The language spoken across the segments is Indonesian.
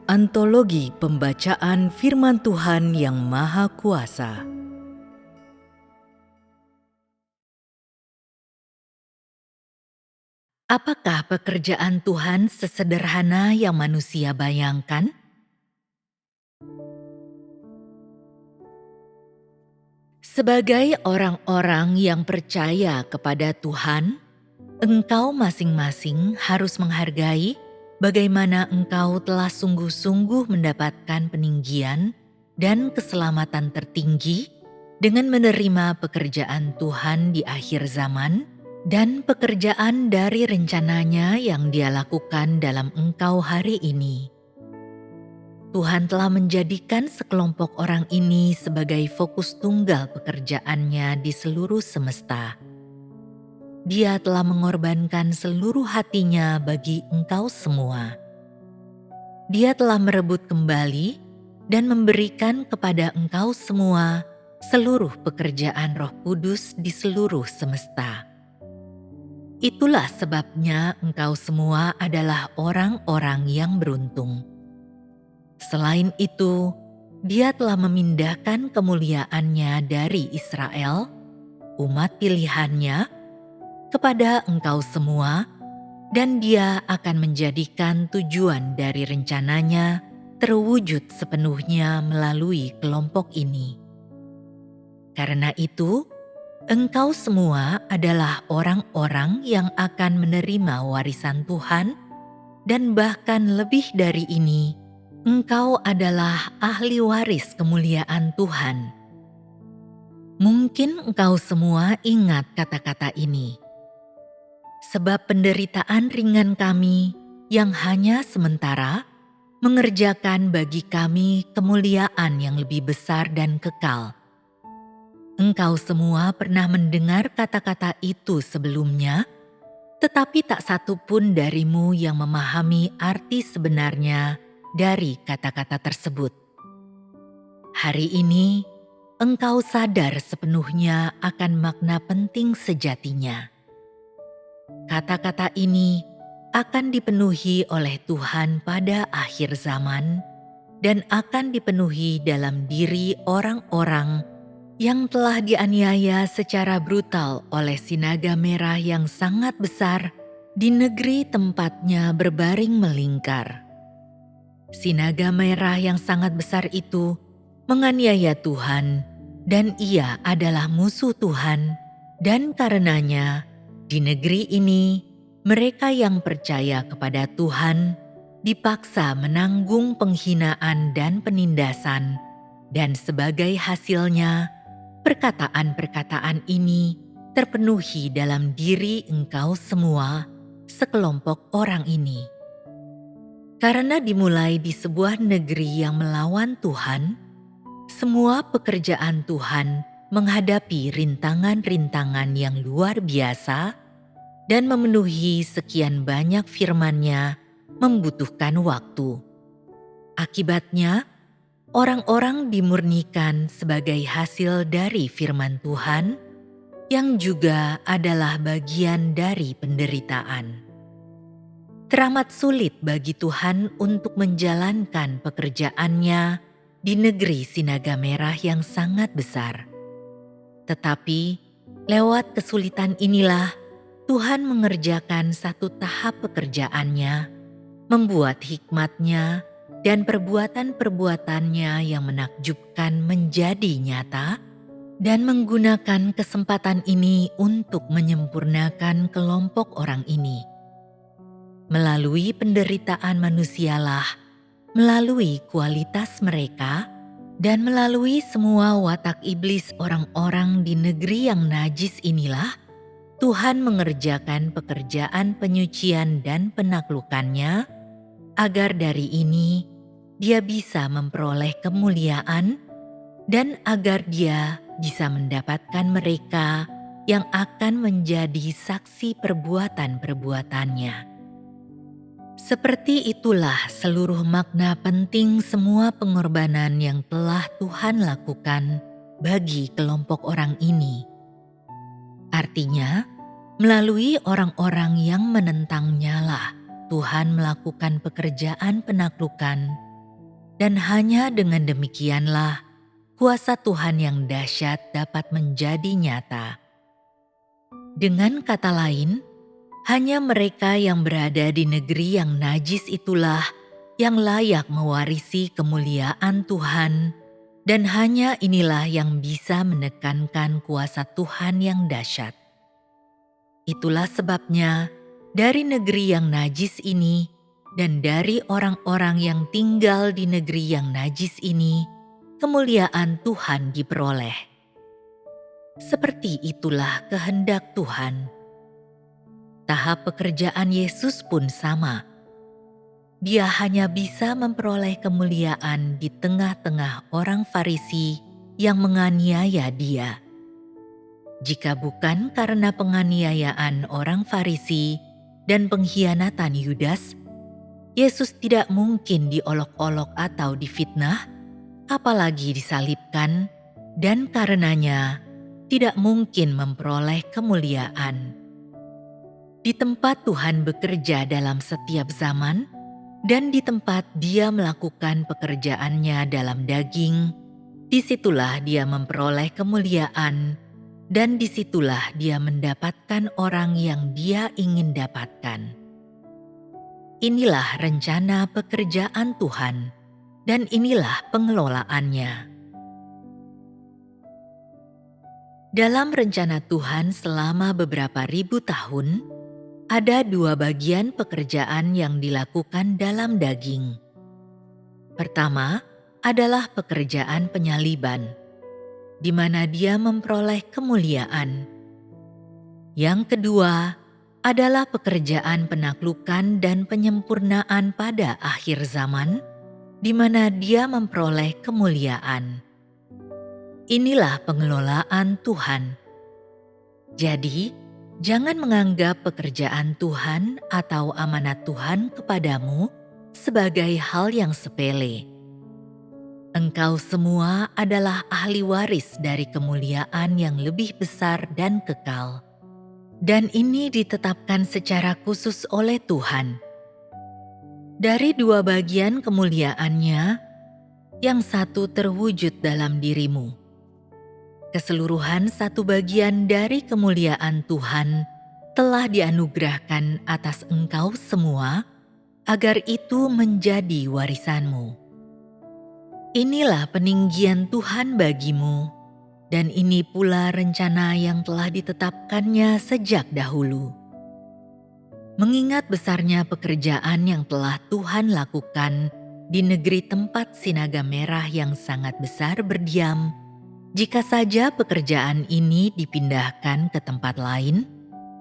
Antologi Pembacaan Firman Tuhan yang Maha Kuasa. Apakah pekerjaan Tuhan sesederhana yang manusia bayangkan? Sebagai orang-orang yang percaya kepada Tuhan, engkau masing-masing harus menghargai bagaimana engkau telah sungguh-sungguh mendapatkan peninggian dan keselamatan tertinggi dengan menerima pekerjaan Tuhan di akhir zaman dan pekerjaan dari rencananya yang Dia lakukan dalam engkau hari ini. Tuhan telah menjadikan sekelompok orang ini sebagai fokus tunggal pekerjaannya di seluruh semesta. Dia telah mengorbankan seluruh hatinya bagi engkau semua. Dia telah merebut kembali dan memberikan kepada engkau semua seluruh pekerjaan Roh Kudus di seluruh semesta. Itulah sebabnya engkau semua adalah orang-orang yang beruntung. Selain itu, Dia telah memindahkan kemuliaannya dari Israel, umat pilihannya, kepada engkau semua, dan Dia akan menjadikan tujuan dari rencananya terwujud sepenuhnya melalui kelompok ini. Karena itu, engkau semua adalah orang-orang yang akan menerima warisan Tuhan, dan bahkan lebih dari ini, engkau adalah ahli waris kemuliaan Tuhan. Mungkin engkau semua ingat kata-kata ini. Sebab penderitaan ringan kami yang hanya sementara mengerjakan bagi kami kemuliaan yang lebih besar dan kekal. Engkau semua pernah mendengar kata-kata itu sebelumnya, tetapi tak satu pun darimu yang memahami arti sebenarnya dari kata-kata tersebut. Hari ini, engkau sadar sepenuhnya akan makna penting sejatinya. Kata-kata ini akan dipenuhi oleh Tuhan pada akhir zaman dan akan dipenuhi dalam diri orang-orang yang telah dianiaya secara brutal oleh sinaga merah yang sangat besar di negeri tempatnya berbaring melingkar. Sinaga merah yang sangat besar itu menganiaya Tuhan, dan ia adalah musuh Tuhan, dan karenanya di negeri ini mereka yang percaya kepada Tuhan dipaksa menanggung penghinaan dan penindasan, dan sebagai hasilnya perkataan-perkataan ini terpenuhi dalam diri engkau semua, sekelompok orang ini. Karena dimulai di sebuah negeri yang melawan Tuhan, semua pekerjaan Tuhan menghadapi rintangan-rintangan yang luar biasa dan memenuhi sekian banyak firman-Nya membutuhkan waktu. Akibatnya, orang-orang dimurnikan sebagai hasil dari firman Tuhan yang juga adalah bagian dari penderitaan. Teramat sulit bagi Tuhan untuk menjalankan pekerjaannya di negeri sinaga merah yang sangat besar. Tetapi lewat kesulitan inilah Tuhan mengerjakan satu tahap pekerjaannya, membuat hikmat-Nya dan perbuatan-perbuatannya yang menakjubkan menjadi nyata, dan menggunakan kesempatan ini untuk menyempurnakan kelompok orang ini. Melalui penderitaan manusialah, melalui kualitas mereka, dan melalui semua watak iblis orang-orang di negeri yang najis inilah, Tuhan mengerjakan pekerjaan penyucian dan penaklukannya, agar dari ini Dia bisa memperoleh kemuliaan, dan agar Dia bisa mendapatkan mereka yang akan menjadi saksi perbuatan-perbuatannya. Seperti itulah seluruh makna penting semua pengorbanan yang telah Tuhan lakukan bagi kelompok orang ini. Artinya, melalui orang-orang yang menentangnya lah Tuhan melakukan pekerjaan penaklukan Dan hanya dengan demikianlah kuasa Tuhan yang dahsyat dapat menjadi nyata. Dengan kata lain, hanya mereka yang berada di negeri yang najis itulah yang layak mewarisi kemuliaan Tuhan, dan hanya inilah yang bisa menekankan kuasa Tuhan yang dahsyat. Itulah sebabnya dari negeri yang najis ini dan dari orang-orang yang tinggal di negeri yang najis ini, kemuliaan Tuhan diperoleh. Seperti itulah kehendak Tuhan. Tahap pekerjaan Yesus pun sama. Dia hanya bisa memperoleh kemuliaan di tengah-tengah orang Farisi yang menganiaya dia. Jika bukan karena penganiayaan orang Farisi dan pengkhianatan Yudas, Yesus tidak mungkin diolok-olok atau difitnah, apalagi disalibkan, dan karenanya tidak mungkin memperoleh kemuliaan. Di tempat Tuhan bekerja dalam setiap zaman, dan di tempat Dia melakukan pekerjaannya dalam daging, disitulah Dia memperoleh kemuliaan, dan disitulah Dia mendapatkan orang yang Dia ingin dapatkan. Inilah rencana pekerjaan Tuhan, dan inilah pengelolaannya. Dalam rencana Tuhan selama beberapa ribu tahun, ada dua bagian pekerjaan yang dilakukan dalam daging. Pertama adalah pekerjaan penyaliban, di mana Dia memperoleh kemuliaan. Yang kedua adalah pekerjaan penaklukan dan penyempurnaan pada akhir zaman, di mana Dia memperoleh kemuliaan. Inilah pengelolaan Tuhan. Jadi, jangan menganggap pekerjaan Tuhan atau amanat Tuhan kepadamu sebagai hal yang sepele. Engkau semua adalah ahli waris dari kemuliaan yang lebih besar dan kekal. Dan ini ditetapkan secara khusus oleh Tuhan. Dari dua bagian kemuliaannya, yang satu terwujud dalam dirimu. Keseluruhan satu bagian dari kemuliaan Tuhan telah dianugerahkan atas engkau semua, agar itu menjadi warisanmu. Inilah peninggian Tuhan bagimu, dan ini pula rencana yang telah ditetapkannya sejak dahulu. Mengingat besarnya pekerjaan yang telah Tuhan lakukan di negeri tempat sinaga merah yang sangat besar berdiam, jika saja pekerjaan ini dipindahkan ke tempat lain,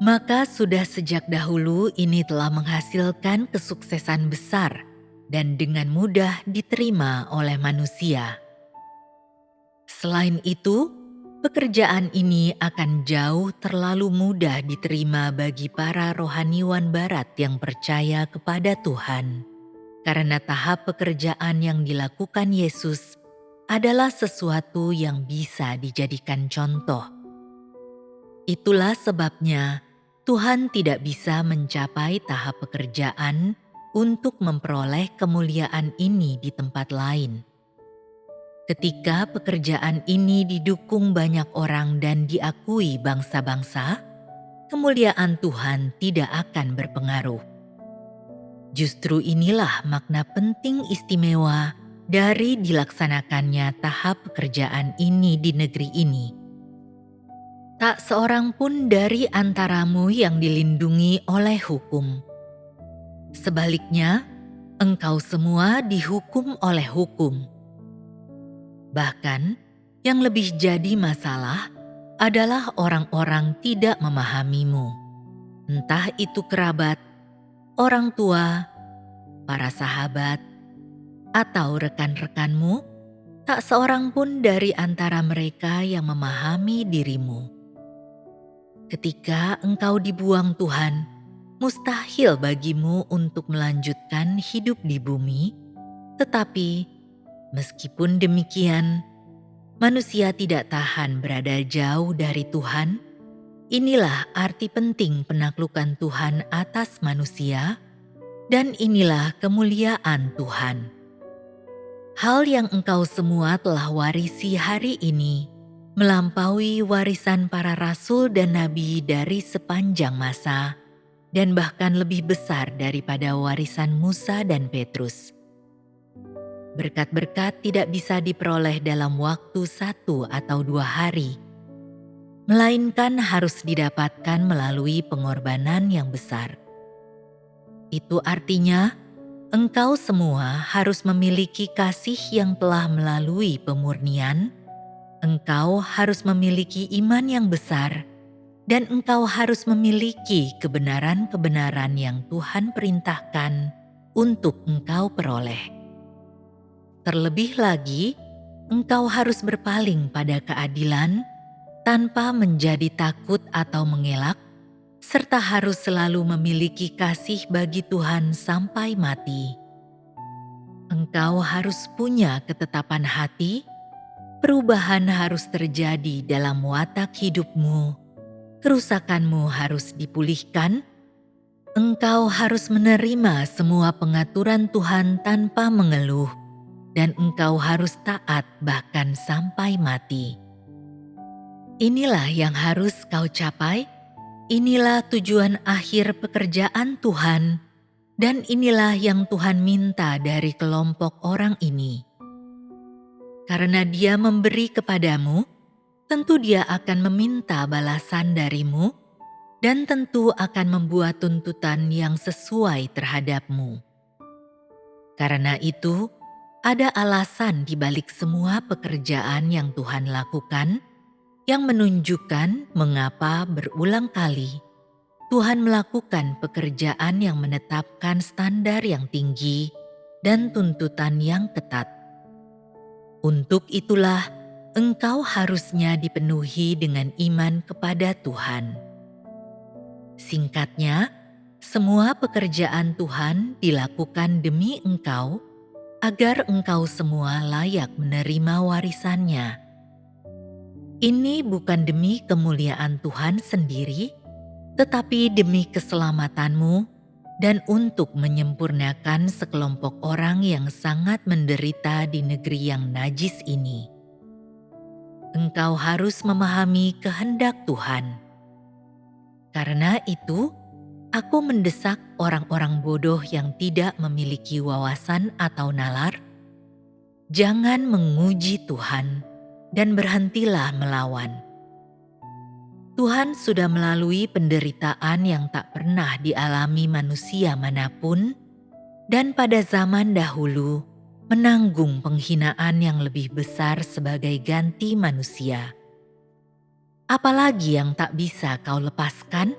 maka sudah sejak dahulu ini telah menghasilkan kesuksesan besar dan dengan mudah diterima oleh manusia. Selain itu, pekerjaan ini akan jauh terlalu mudah diterima bagi para rohaniwan barat yang percaya kepada Tuhan, karena tahap pekerjaan yang dilakukan Yesus adalah sesuatu yang bisa dijadikan contoh. Itulah sebabnya Tuhan tidak bisa mencapai tahap pekerjaan untuk memperoleh kemuliaan ini di tempat lain. Ketika pekerjaan ini didukung banyak orang dan diakui bangsa-bangsa, kemuliaan Tuhan tidak akan berpengaruh. Justru inilah makna penting istimewa dari dilaksanakannya tahap pekerjaan ini di negeri ini. Tak seorang pun dari antaramu yang dilindungi oleh hukum. Sebaliknya, engkau semua dihukum oleh hukum. Bahkan, yang lebih jadi masalah adalah orang-orang tidak memahamimu. Entah itu kerabat, orang tua, para sahabat, atau rekan-rekanmu, tak seorang pun dari antara mereka yang memahami dirimu. Ketika engkau dibuang Tuhan, mustahil bagimu untuk melanjutkan hidup di bumi, tetapi meskipun demikian, manusia tidak tahan berada jauh dari Tuhan. Inilah arti penting penaklukan Tuhan atas manusia, dan inilah kemuliaan Tuhan. Hal yang engkau semua telah warisi hari ini melampaui warisan para rasul dan nabi dari sepanjang masa, dan bahkan lebih besar daripada warisan Musa dan Petrus. Berkat-berkat tidak bisa diperoleh dalam waktu 1 atau 2 hari, melainkan harus didapatkan melalui pengorbanan yang besar. Itu artinya, engkau semua harus memiliki kasih yang telah melalui pemurnian, engkau harus memiliki iman yang besar, dan engkau harus memiliki kebenaran-kebenaran yang Tuhan perintahkan untuk engkau peroleh. Terlebih lagi, engkau harus berpaling pada keadilan tanpa menjadi takut atau mengelak, serta harus selalu memiliki kasih bagi Tuhan sampai mati. Engkau harus punya ketetapan hati, perubahan harus terjadi dalam watak hidupmu, kerusakanmu harus dipulihkan, engkau harus menerima semua pengaturan Tuhan tanpa mengeluh, dan engkau harus taat bahkan sampai mati. Inilah yang harus kau capai, inilah tujuan akhir pekerjaan Tuhan, dan inilah yang Tuhan minta dari kelompok orang ini. Karena Dia memberi kepadamu, tentu Dia akan meminta balasan darimu, dan tentu akan membuat tuntutan yang sesuai terhadapmu. Karena itu, ada alasan di balik semua pekerjaan yang Tuhan lakukan, yang menunjukkan mengapa berulang kali Tuhan melakukan pekerjaan yang menetapkan standar yang tinggi dan tuntutan yang ketat. Untuk itulah, engkau harusnya dipenuhi dengan iman kepada Tuhan. Singkatnya, semua pekerjaan Tuhan dilakukan demi engkau, agar engkau semua layak menerima warisannya. Ini bukan demi kemuliaan Tuhan sendiri, tetapi demi keselamatanmu dan untuk menyempurnakan sekelompok orang yang sangat menderita di negeri yang najis ini. Engkau harus memahami kehendak Tuhan. Karena itu, aku mendesak orang-orang bodoh yang tidak memiliki wawasan atau nalar, jangan menguji Tuhan dan berhentilah melawan. Tuhan sudah melalui penderitaan yang tak pernah dialami manusia manapun, dan pada zaman dahulu menanggung penghinaan yang lebih besar sebagai ganti manusia. Apalagi yang tak bisa kau lepaskan?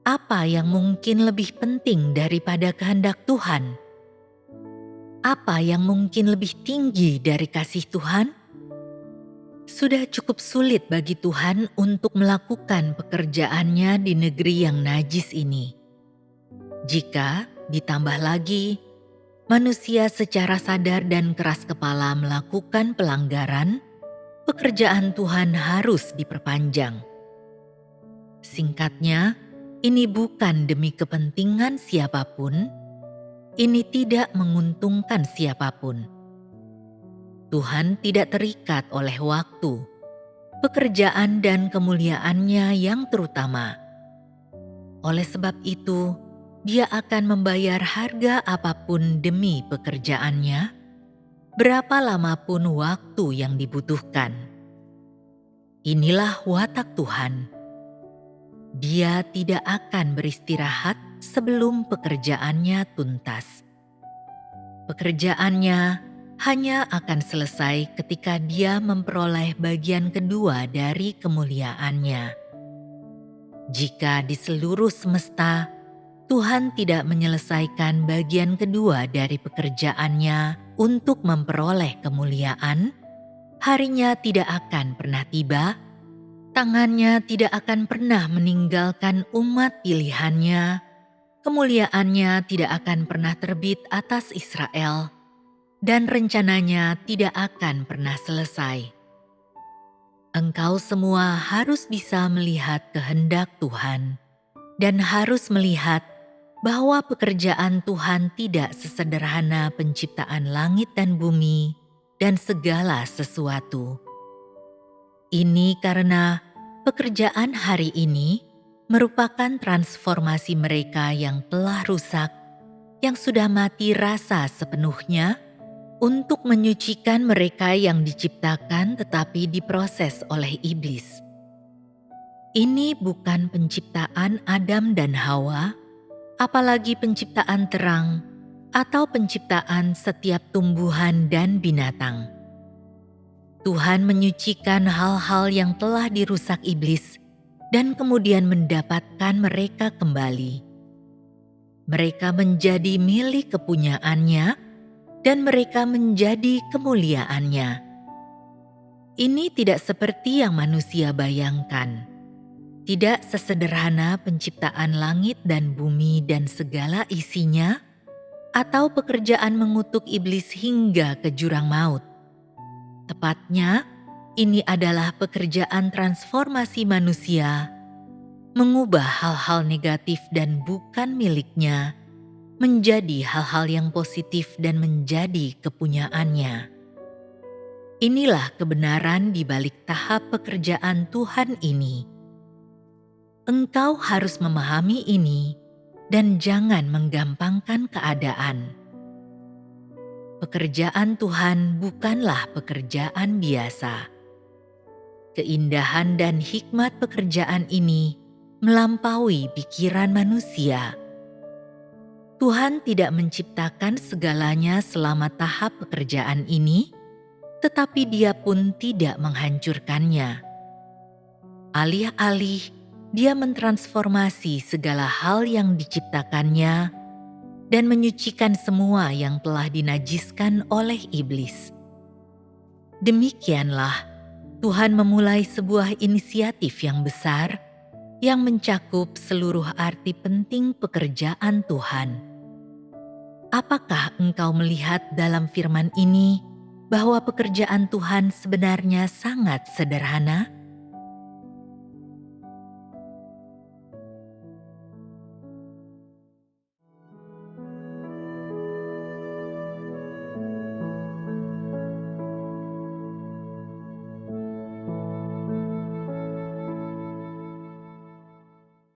Apa yang mungkin lebih penting daripada kehendak Tuhan? Apa yang mungkin lebih tinggi dari kasih Tuhan? Sudah cukup sulit bagi Tuhan untuk melakukan pekerjaannya di negeri yang najis ini. Jika ditambah lagi, manusia secara sadar dan keras kepala melakukan pelanggaran, pekerjaan Tuhan harus diperpanjang. Singkatnya, ini bukan demi kepentingan siapapun, ini tidak menguntungkan siapapun. Tuhan tidak terikat oleh waktu, pekerjaan dan kemuliaannya yang terutama. Oleh sebab itu, Dia akan membayar harga apapun demi pekerjaannya, berapa lama pun waktu yang dibutuhkan. Inilah watak Tuhan. Dia tidak akan beristirahat sebelum pekerjaannya tuntas. Pekerjaannya hanya akan selesai ketika Dia memperoleh bagian kedua dari kemuliaannya. Jika di seluruh semesta Tuhan tidak menyelesaikan bagian kedua dari pekerjaannya untuk memperoleh kemuliaan, harinya tidak akan pernah tiba, tangannya tidak akan pernah meninggalkan umat pilihannya, kemuliaannya tidak akan pernah terbit atas Israel, dan rencananya tidak akan pernah selesai. Engkau semua harus bisa melihat kehendak Tuhan dan harus melihat bahwa pekerjaan Tuhan tidak sesederhana penciptaan langit dan bumi dan segala sesuatu. Ini karena pekerjaan hari ini merupakan transformasi mereka yang telah rusak, yang sudah mati rasa sepenuhnya, untuk menyucikan mereka yang diciptakan tetapi diproses oleh iblis. Ini bukan penciptaan Adam dan Hawa, apalagi penciptaan terang atau penciptaan setiap tumbuhan dan binatang. Tuhan menyucikan hal-hal yang telah dirusak iblis dan kemudian mendapatkan mereka kembali. Mereka menjadi milik kepunyaannya dan mereka menjadi kemuliaannya. Ini tidak seperti yang manusia bayangkan. Tidak sesederhana penciptaan langit dan bumi dan segala isinya, atau pekerjaan mengutuk iblis hingga ke jurang maut. Tepatnya, ini adalah pekerjaan transformasi manusia, mengubah hal-hal negatif dan bukan miliknya menjadi hal-hal yang positif dan menjadi kepunyaannya. Inilah kebenaran di balik tahap pekerjaan Tuhan ini. Engkau harus memahami ini dan jangan menggampangkan keadaan. Pekerjaan Tuhan bukanlah pekerjaan biasa. Keindahan dan hikmat pekerjaan ini melampaui pikiran manusia. Tuhan tidak menciptakan segalanya selama tahap pekerjaan ini, tetapi Dia pun tidak menghancurkannya. Alih-alih, Dia mentransformasi segala hal yang diciptakannya dan menyucikan semua yang telah dinajiskan oleh iblis. Demikianlah, Tuhan memulai sebuah inisiatif yang besar yang mencakup seluruh arti penting pekerjaan Tuhan. Apakah engkau melihat dalam firman ini bahwa pekerjaan Tuhan sebenarnya sangat sederhana?